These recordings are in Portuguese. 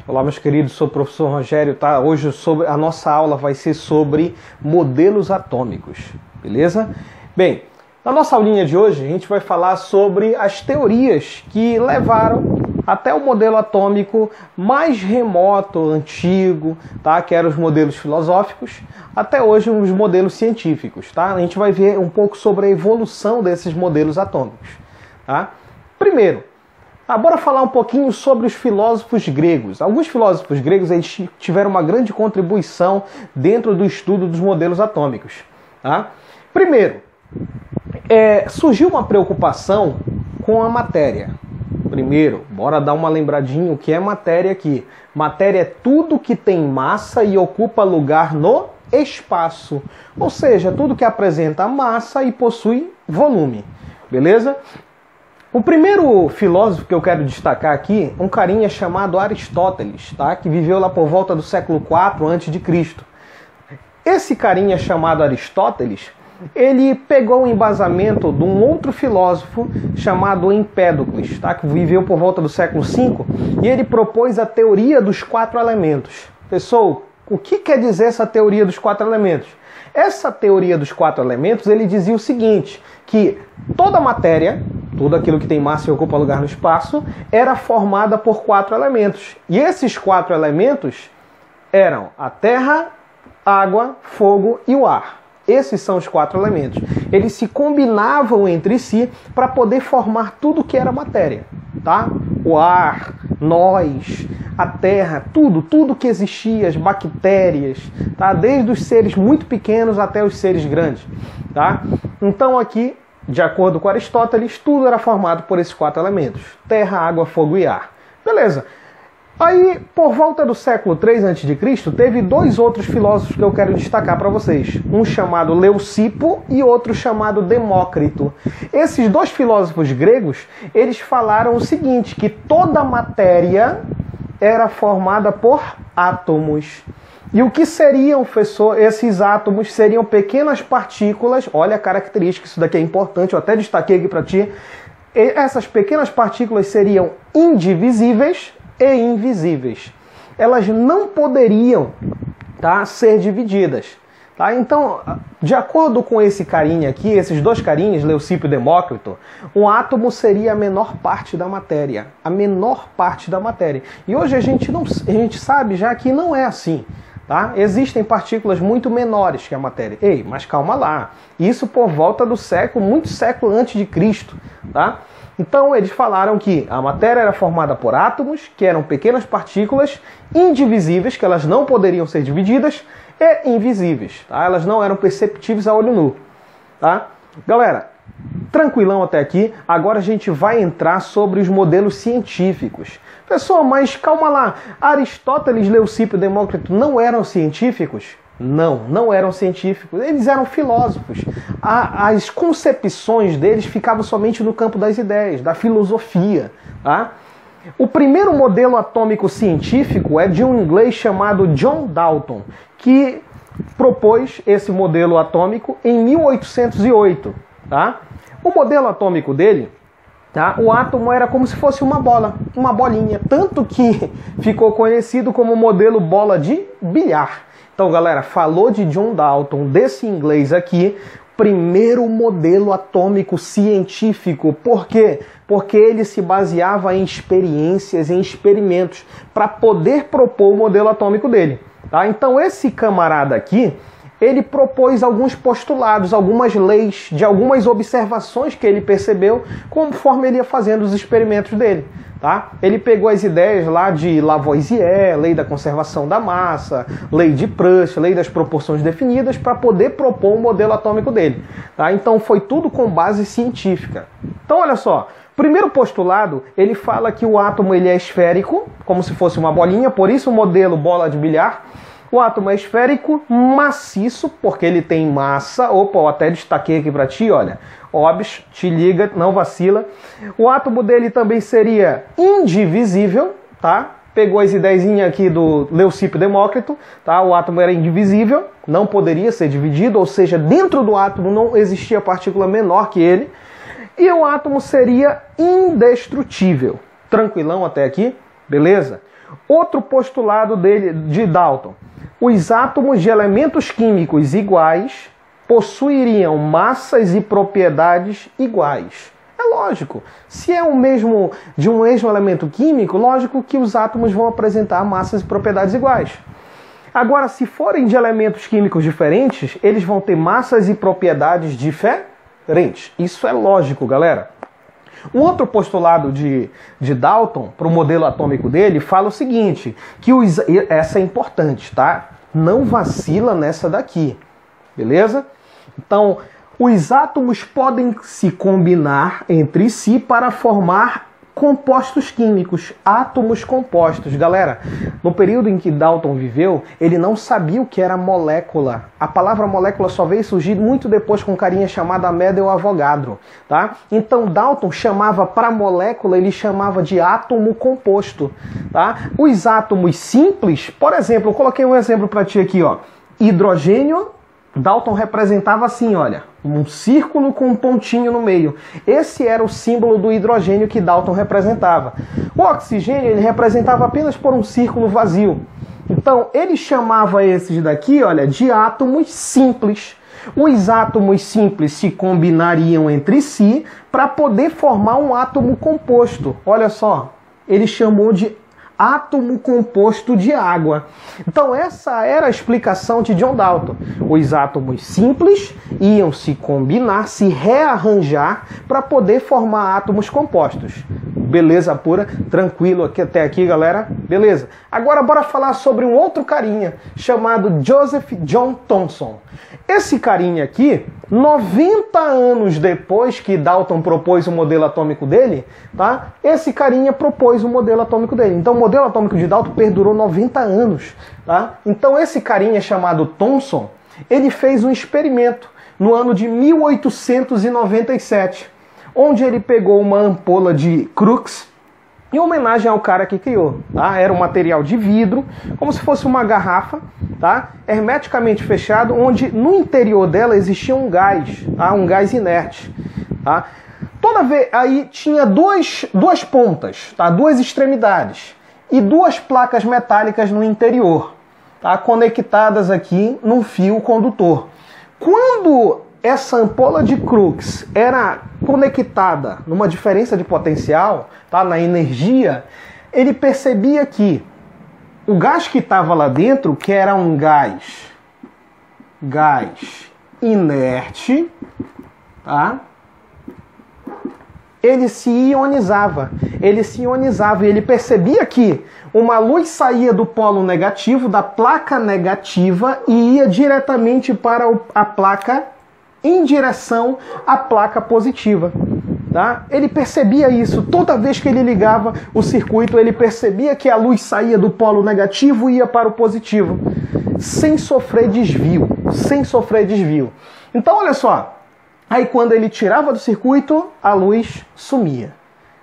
Olá, meus queridos, sou o professor Rogério, tá? Hoje a nossa aula vai ser sobre modelos atômicos, beleza? Bem, na nossa aulinha de hoje a gente vai falar sobre as teorias que levaram até o modelo atômico mais remoto, antigo, tá? Que eram os modelos filosóficos, até hoje os modelos científicos, tá? A gente vai ver um pouco sobre a evolução desses modelos atômicos, tá? Primeiro, bora falar um pouquinho sobre os filósofos gregos. Alguns filósofos gregos eles tiveram uma grande contribuição dentro do estudo dos modelos atômicos, tá? Primeiro, surgiu uma preocupação com a matéria. Primeiro, bora dar uma lembradinha o que é matéria aqui. Matéria é tudo que tem massa e ocupa lugar no espaço. Ou seja, tudo que apresenta massa e possui volume. Beleza? O primeiro filósofo que eu quero destacar aqui é um carinha chamado Aristóteles, tá? Que viveu lá por volta do século IV a.C. Esse carinha chamado Aristóteles, ele pegou o embasamento de um outro filósofo chamado Empédocles, tá? Que viveu por volta do século V, e ele propôs a teoria dos 4 elementos. Pessoal, o que quer dizer essa teoria dos 4 elementos? Essa teoria dos 4 elementos, ele dizia o seguinte, que toda matéria, tudo aquilo que tem massa e ocupa lugar no espaço, era formada por 4 elementos. E esses 4 elementos eram a terra, água, fogo e o ar. Esses são os 4 elementos. Eles se combinavam entre si para poder formar tudo que era matéria, tá? O ar, nós, a terra, tudo que existia, as bactérias, tá? Desde os seres muito pequenos até os seres grandes, tá? Então aqui, de acordo com Aristóteles, tudo era formado por esses 4 elementos: terra, água, fogo e ar. Beleza. Aí, por volta do século III a.C., teve 2 outros filósofos que eu quero destacar para vocês. Um chamado Leucipo e outro chamado Demócrito. Esses 2 filósofos gregos, eles falaram o seguinte, que toda matéria era formada por átomos. E o que seriam, professor, esses átomos? Seriam pequenas partículas. Olha a característica, isso daqui é importante, eu até destaquei aqui para ti. Essas pequenas partículas seriam indivisíveis e invisíveis. Elas não poderiam, tá, ser divididas. Tá? Então, de acordo com esse carinha aqui, esses 2 carinhas, Leucipo e Demócrito, um átomo seria a menor parte da matéria. A menor parte da matéria. E hoje a gente sabe já que não é assim. Tá? Existem partículas muito menores que a matéria. Ei, mas calma lá. Isso por volta do muito século antes de Cristo. Tá? Então eles falaram que a matéria era formada por átomos, que eram pequenas partículas indivisíveis, que elas não poderiam ser divididas, e invisíveis. Tá? Elas não eram perceptíveis a olho nu. Tá? Galera, tranquilão até aqui. Agora a gente vai entrar sobre os modelos científicos. Pessoal, mas calma lá. Aristóteles, Leucipo e Demócrito não eram científicos? Não eram científicos. Eles eram filósofos. As concepções deles ficavam somente no campo das ideias, da filosofia. Tá? O primeiro modelo atômico científico é de um inglês chamado John Dalton, que propôs esse modelo atômico em 1808. Tá? O modelo atômico dele, tá? O átomo era como se fosse uma bola, uma bolinha, tanto que ficou conhecido como modelo bola de bilhar. Então, galera, falou de John Dalton, desse inglês aqui, primeiro modelo atômico científico. Por quê? Porque ele se baseava em experiências, em experimentos, para poder propor o modelo atômico dele. Tá? Então, esse camarada aqui, ele propôs alguns postulados, algumas leis, de algumas observações que ele percebeu conforme ele ia fazendo os experimentos dele. Tá? Ele pegou as ideias lá de Lavoisier, lei da conservação da massa, lei de Proust, lei das proporções definidas, para poder propor o modelo atômico dele. Tá? Então foi tudo com base científica. Então olha só, primeiro postulado, ele fala que o átomo ele é esférico, como se fosse uma bolinha, por isso o modelo bola de bilhar. O átomo é esférico, maciço, porque ele tem massa. Opa, eu até destaquei aqui para ti, olha. Óbvio, te liga, não vacila. O átomo dele também seria indivisível, tá? Pegou as ideiazinhas aqui do Leucipo e Demócrito, tá? O átomo era indivisível, não poderia ser dividido, ou seja, dentro do átomo não existia partícula menor que ele. E o átomo seria indestrutível. Tranquilão até aqui? Beleza? Outro postulado de Dalton: os átomos de elementos químicos iguais possuiriam massas e propriedades iguais. É lógico, se é de um mesmo elemento químico, lógico que os átomos vão apresentar massas e propriedades iguais. Agora, se forem de elementos químicos diferentes, eles vão ter massas e propriedades diferentes. Isso é lógico, galera. Um outro postulado de Dalton, para o modelo atômico dele, fala o seguinte, que essa é importante, tá? Não vacila nessa daqui, beleza? Então, os átomos podem se combinar entre si para formar compostos químicos, átomos compostos. Galera, no período em que Dalton viveu, ele não sabia o que era molécula. A palavra molécula só veio surgir muito depois com um carinha chamado Amedeo Avogadro, tá? Então Dalton chamava para molécula, ele chamava de átomo composto, tá? Os átomos simples, por exemplo, eu coloquei um exemplo para ti aqui, ó. Hidrogênio, Dalton representava assim, olha, um círculo com um pontinho no meio. Esse era o símbolo do hidrogênio que Dalton representava. O oxigênio, ele representava apenas por um círculo vazio. Então, ele chamava esses daqui, olha, de átomos simples. Os átomos simples se combinariam entre si para poder formar um átomo composto. Olha só, ele chamou de átomo composto de água. Então essa era a explicação de John Dalton. Os átomos simples iam se combinar, se rearranjar para poder formar átomos compostos. Beleza pura? Tranquilo aqui até aqui, galera? Beleza. Agora bora falar sobre um outro carinha chamado Joseph John Thomson. Esse carinha aqui, 90 anos depois que Dalton propôs o modelo atômico dele, tá? Esse carinha propôs o modelo atômico dele. Então o modelo atômico de Dalton perdurou 90 anos, tá? Então esse carinha chamado Thomson, ele fez um experimento no ano de 1897, onde ele pegou uma ampola de Crookes, em homenagem ao cara que criou, tá? Era um material de vidro, como se fosse uma garrafa, tá? Hermeticamente fechado, onde no interior dela existia um gás, tá? Um gás inerte, tá? Toda vez aí tinha duas pontas, tá? Duas extremidades e duas placas metálicas no interior, tá? Conectadas aqui num fio condutor. Quando essa ampola de Crookes era conectada numa diferença de potencial, tá, na energia, ele percebia que o gás que estava lá dentro, que era um gás inerte, tá, ele se ionizava e ele percebia que uma luz saía do polo negativo, da placa negativa, e ia diretamente para a placa em direção à placa positiva. Tá? Ele percebia isso. Toda vez que ele ligava o circuito, ele percebia que a luz saía do polo negativo e ia para o positivo, sem sofrer desvio. Então, olha só. Aí, quando ele tirava do circuito, a luz sumia.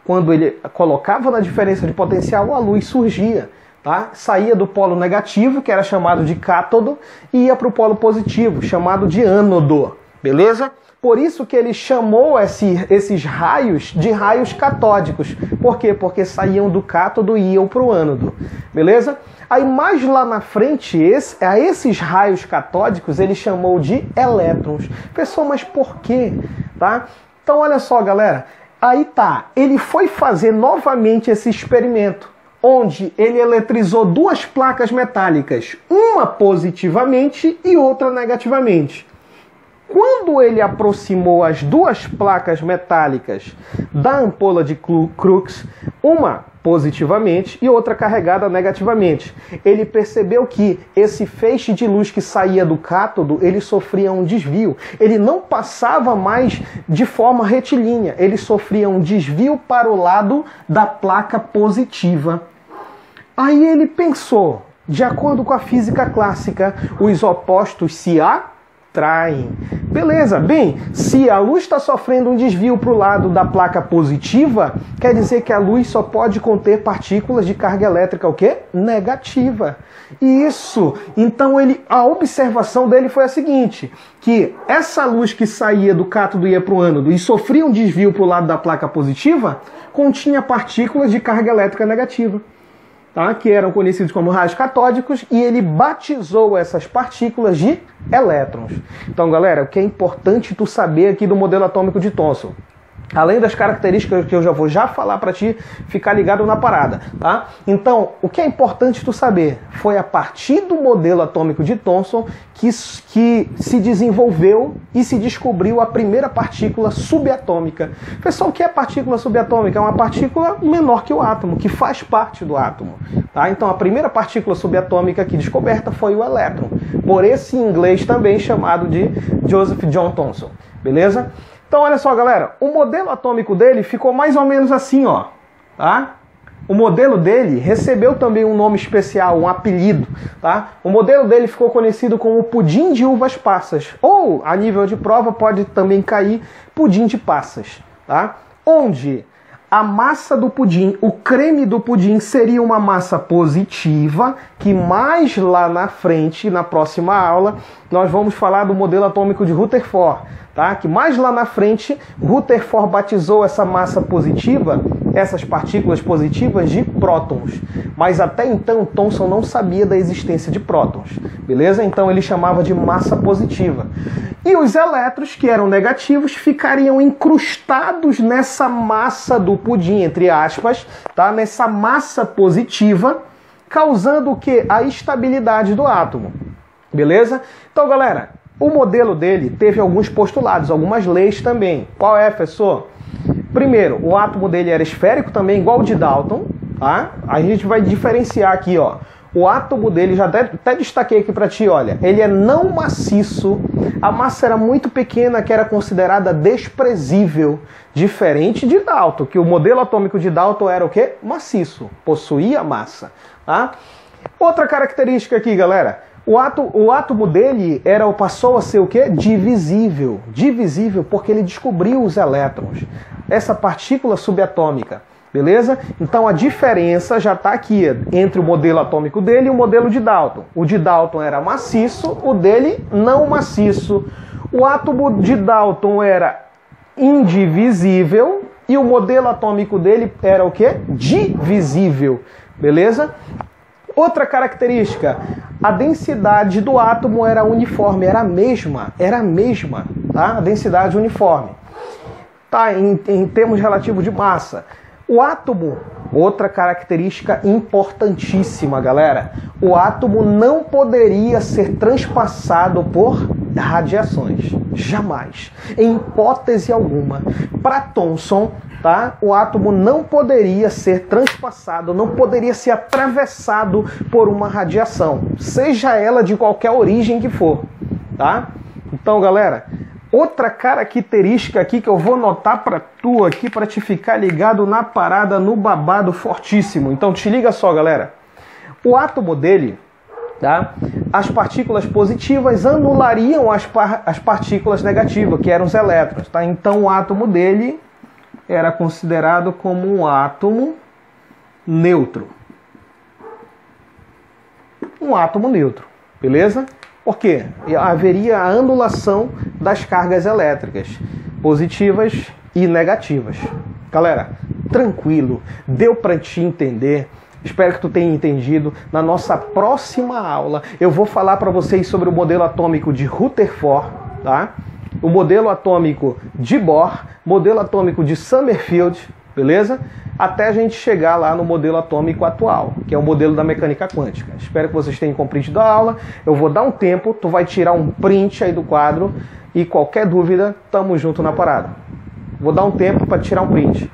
Quando ele colocava na diferença de potencial, a luz surgia. Tá? Saía do polo negativo, que era chamado de cátodo, e ia para o polo positivo, chamado de ânodo. Beleza? Por isso que ele chamou esses raios de raios catódicos. Por quê? Porque saíam do cátodo e iam para o ânodo. Beleza? Aí mais lá na frente, a esses raios catódicos ele chamou de elétrons. Pessoal, mas por quê? Tá? Então olha só, galera. Aí tá, ele foi fazer novamente esse experimento, onde ele eletrizou duas placas metálicas, uma positivamente e outra negativamente. Quando ele aproximou as duas placas metálicas da ampola de Crookes, uma positivamente e outra carregada negativamente, ele percebeu que esse feixe de luz que saía do cátodo, ele sofria um desvio. Ele não passava mais de forma retilínea, ele sofria um desvio para o lado da placa positiva. Aí ele pensou, de acordo com a física clássica, os opostos se atraem. Beleza, bem, se a luz está sofrendo um desvio para o lado da placa positiva, quer dizer que a luz só pode conter partículas de carga elétrica, o quê? Negativa. Isso. Então a observação dele foi a seguinte, que essa luz que saía do cátodo e ia para o ânodo e sofria um desvio para o lado da placa positiva, continha partículas de carga elétrica negativa. tá? Que eram conhecidos como raios catódicos, e ele batizou essas partículas de elétrons. Então, galera, o que é importante tu saber aqui do modelo atômico de Thomson, além das características que eu já vou falar para ti ficar ligado na parada, tá? Então, o que é importante tu saber foi a partir do modelo atômico de Thomson que se desenvolveu e se descobriu a primeira partícula subatômica. Pessoal, o que é partícula subatômica? É uma partícula menor que o átomo, que faz parte do átomo, tá? Então, a primeira partícula subatômica aqui descoberta foi o elétron, por esse inglês também chamado de Joseph John Thomson, beleza? Então, olha só, galera, o modelo atômico dele ficou mais ou menos assim, ó, tá? O modelo dele recebeu também um nome especial, um apelido, tá? O modelo dele ficou conhecido como pudim de uvas passas, ou, a nível de prova, pode também cair pudim de passas, tá? Onde a massa do pudim, o creme do pudim, seria uma massa positiva, que mais lá na frente, na próxima aula, nós vamos falar do modelo atômico de Rutherford, tá? Que mais lá na frente, Rutherford batizou essa massa positiva, essas partículas positivas, de prótons. Mas até então, Thomson não sabia da existência de prótons, beleza? Então ele chamava de massa positiva. E os elétrons, que eram negativos, ficariam incrustados nessa massa do pudim, entre aspas, tá? Nessa massa positiva, causando o quê? A estabilidade do átomo, beleza? Então, galera, o modelo dele teve alguns postulados, algumas leis também. Qual é, professor? Primeiro, o átomo dele era esférico também, igual o de Dalton, tá? A gente vai diferenciar aqui, ó. O átomo dele, já até destaquei aqui para ti, olha, ele é não maciço, a massa era muito pequena, que era considerada desprezível, diferente de Dalton, que o modelo atômico de Dalton era o quê? Maciço, possuía massa, tá? Outra característica aqui, galera, o átomo dele passou a ser o quê? Divisível. Divisível porque ele descobriu os elétrons. Essa partícula subatômica. Beleza? Então a diferença já está aqui entre o modelo atômico dele e o modelo de Dalton. O de Dalton era maciço, o dele não maciço. O átomo de Dalton era indivisível e o modelo atômico dele era o quê? Divisível. Beleza? Outra característica, a densidade do átomo era uniforme, era a mesma, tá? A densidade uniforme. Tá, em termos relativos de massa. O átomo, outra característica importantíssima, galera, o átomo não poderia ser transpassado por radiações, jamais, em hipótese alguma. Para Thomson, tá? O átomo não poderia ser transpassado, não poderia ser atravessado por uma radiação, seja ela de qualquer origem que for, tá? Então, galera, outra característica aqui que eu vou notar para tu aqui, para te ficar ligado na parada, no babado fortíssimo. Então, te liga só, galera. O átomo dele, tá? As partículas positivas anulariam as partículas negativas, que eram os elétrons, tá? Então, o átomo dele era considerado como um átomo neutro. Um átomo neutro, beleza? Por quê? Haveria a anulação das cargas elétricas, positivas e negativas. Galera, tranquilo, deu para te entender? Espero que tu tenha entendido. Na nossa próxima aula, eu vou falar para vocês sobre o modelo atômico de Rutherford, tá? O modelo atômico de Bohr, modelo atômico de Summerfield, beleza? Até a gente chegar lá no modelo atômico atual, que é o modelo da mecânica quântica. Espero que vocês tenham compreendido a aula. Eu vou dar um tempo, tu vai tirar um print aí do quadro e qualquer dúvida, tamo junto na parada. Vou dar um tempo para tirar um print.